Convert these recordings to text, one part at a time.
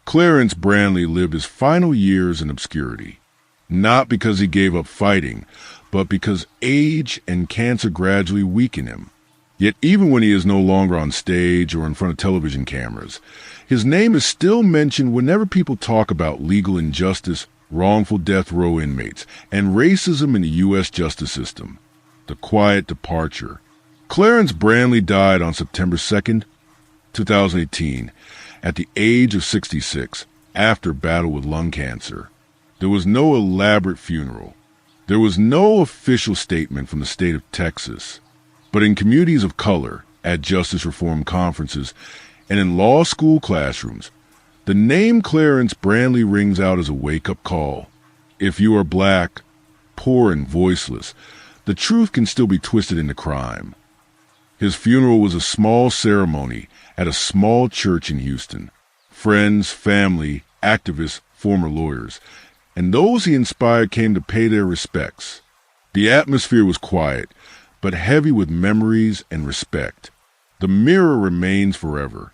Clarence Branley lived his final years in obscurity, not because he gave up fighting, but because age and cancer gradually weakened him. Yet even when he is no longer on stage or in front of television cameras, his name is still mentioned whenever people talk about legal injustice, wrongful death row inmates, and racism in the U.S. justice system. The quiet departure. Clarence Branley died on September 2nd, 2018, at the age of 66, after battle with lung cancer. There was no elaborate funeral. There was no official statement from the state of Texas. But in communities of color, at justice reform conferences, and in law school classrooms, the name Clarence Branley rings out as a wake-up call. If you are black, poor, and voiceless, the truth can still be twisted into crime. His funeral was a small ceremony at a small church in Houston. Friends, family, activists, former lawyers, and those he inspired came to pay their respects. The atmosphere was quiet, but heavy with memories and respect. The mirror remains forever.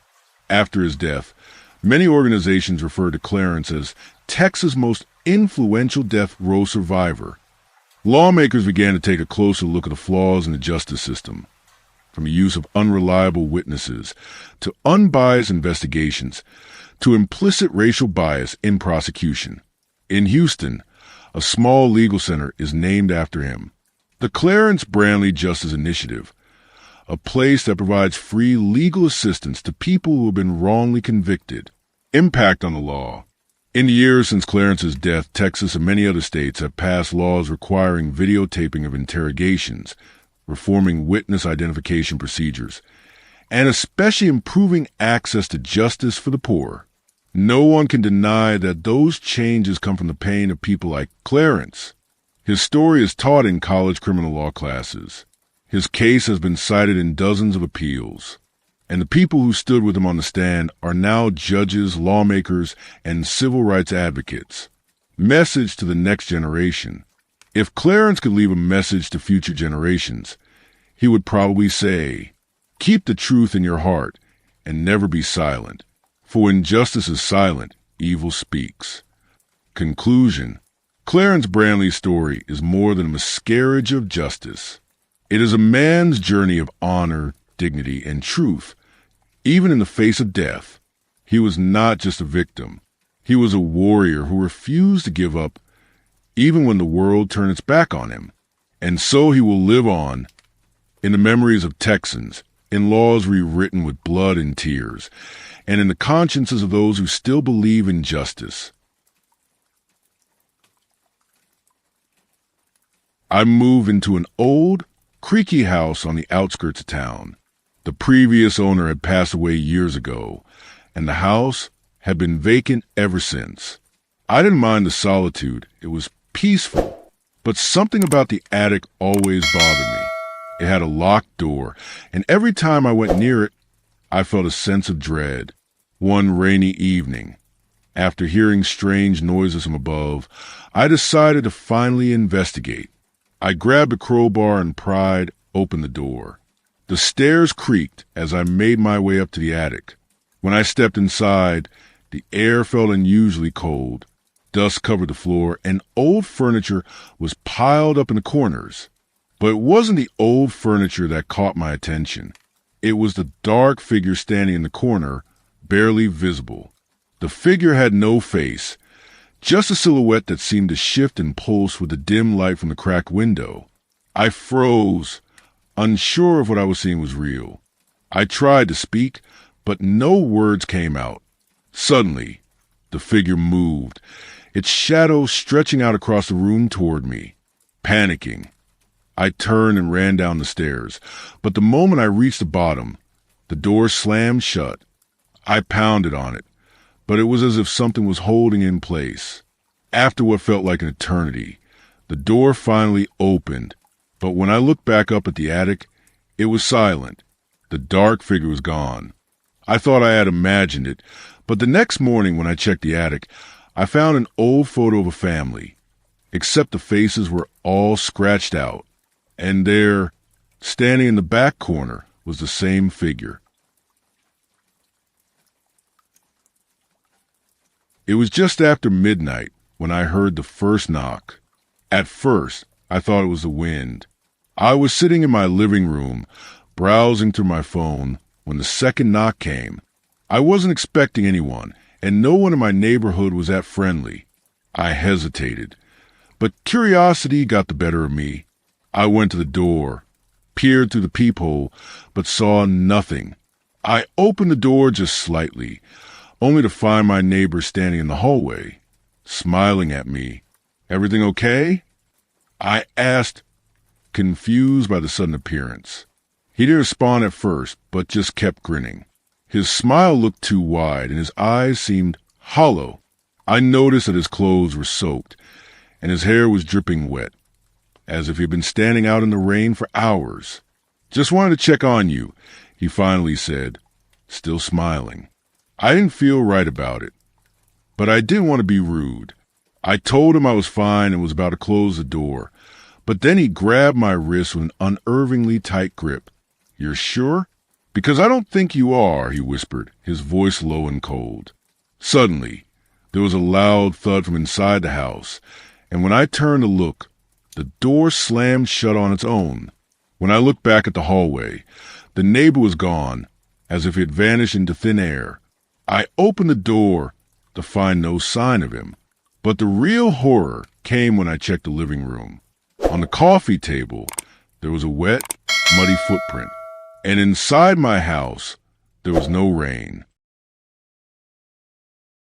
After his death, many organizations refer to Clarence as Texas' most influential death row survivor. Lawmakers began to take a closer look at the flaws in the justice system, from the use of unreliable witnesses to unbiased investigations to implicit racial bias in prosecution. In Houston, a small legal center is named after him, the Clarence Branley Justice Initiative, a place that provides free legal assistance to people who have been wrongly convicted. Impact on the law. In the years since Clarence's death, Texas and many other states have passed laws requiring videotaping of interrogations, reforming witness identification procedures, and especially improving access to justice for the poor. No one can deny that those changes come from the pain of people like Clarence. His story is taught in college criminal law classes. His case has been cited in dozens of appeals, and the people who stood with him on the stand are now judges, lawmakers, and civil rights advocates. Message to the next generation. If Clarence could leave a message to future generations, he would probably say, "Keep the truth in your heart and never be silent, for when justice is silent, evil speaks." Conclusion. Clarence Branley's story is more than a miscarriage of justice. It is a man's journey of honor, dignity, and truth, even in the face of death. He was not just a victim. He was a warrior who refused to give up even when the world turned its back on him. And so he will live on in the memories of Texans, in laws rewritten with blood and tears, and in the consciences of those who still believe in justice. I moved into an old, creaky house on the outskirts of town. The previous owner had passed away years ago, and the house had been vacant ever since. I didn't mind the solitude. It was peaceful, but something about the attic always bothered me. It had a locked door, and every time I went near it, I felt a sense of dread. One rainy evening, after hearing strange noises from above, I decided to finally investigate. I grabbed a crowbar and pried open the door. The stairs creaked as I made my way up to the attic. When I stepped inside, the air felt unusually cold. Dust covered the floor, and old furniture was piled up in the corners. But it wasn't the old furniture that caught my attention. It was the dark figure standing in the corner, barely visible. The figure had no face, just a silhouette that seemed to shift and pulse with the dim light from the cracked window. I froze, unsure if what I was seeing was real. I tried to speak, but no words came out. Suddenly, the figure moved, its shadow stretching out across the room toward me. Panicking, I turned and ran down the stairs, but the moment I reached the bottom, the door slammed shut. I pounded on it, but it was as if something was holding in place. After what felt like an eternity, the door finally opened, but when I looked back up at the attic, it was silent. The dark figure was gone. I thought I had imagined it, but the next morning when I checked the attic, I found an old photo of a family, except the faces were all scratched out, and there, standing in the back corner, was the same figure. It was just after midnight when I heard the first knock. At first, I thought it was the wind. I was sitting in my living room, browsing through my phone, when the second knock came. I wasn't expecting anyone, and no one in my neighborhood was that friendly. I hesitated, but curiosity got the better of me. I went to the door, peered through the peephole, but saw nothing. I opened the door just slightly, only to find my neighbor standing in the hallway, smiling at me. "Everything okay?" I asked, confused by the sudden appearance. He didn't respond at first, but just kept grinning. His smile looked too wide, and his eyes seemed hollow. I noticed that his clothes were soaked, and his hair was dripping wet, as if he'd been standing out in the rain for hours. "Just wanted to check on you," he finally said, still smiling. I didn't feel right about it, but I didn't want to be rude. I told him I was fine and was about to close the door, but then he grabbed my wrist with an unnervingly tight grip. "You're sure?" "Because I don't think you are," he whispered, his voice low and cold. Suddenly, there was a loud thud from inside the house, and when I turned to look, the door slammed shut on its own. When I looked back at the hallway, the neighbor was gone, as if he had vanished into thin air. I opened the door to find no sign of him. But the real horror came when I checked the living room. On the coffee table, there was a wet, muddy footprint, and inside my house, there was no rain.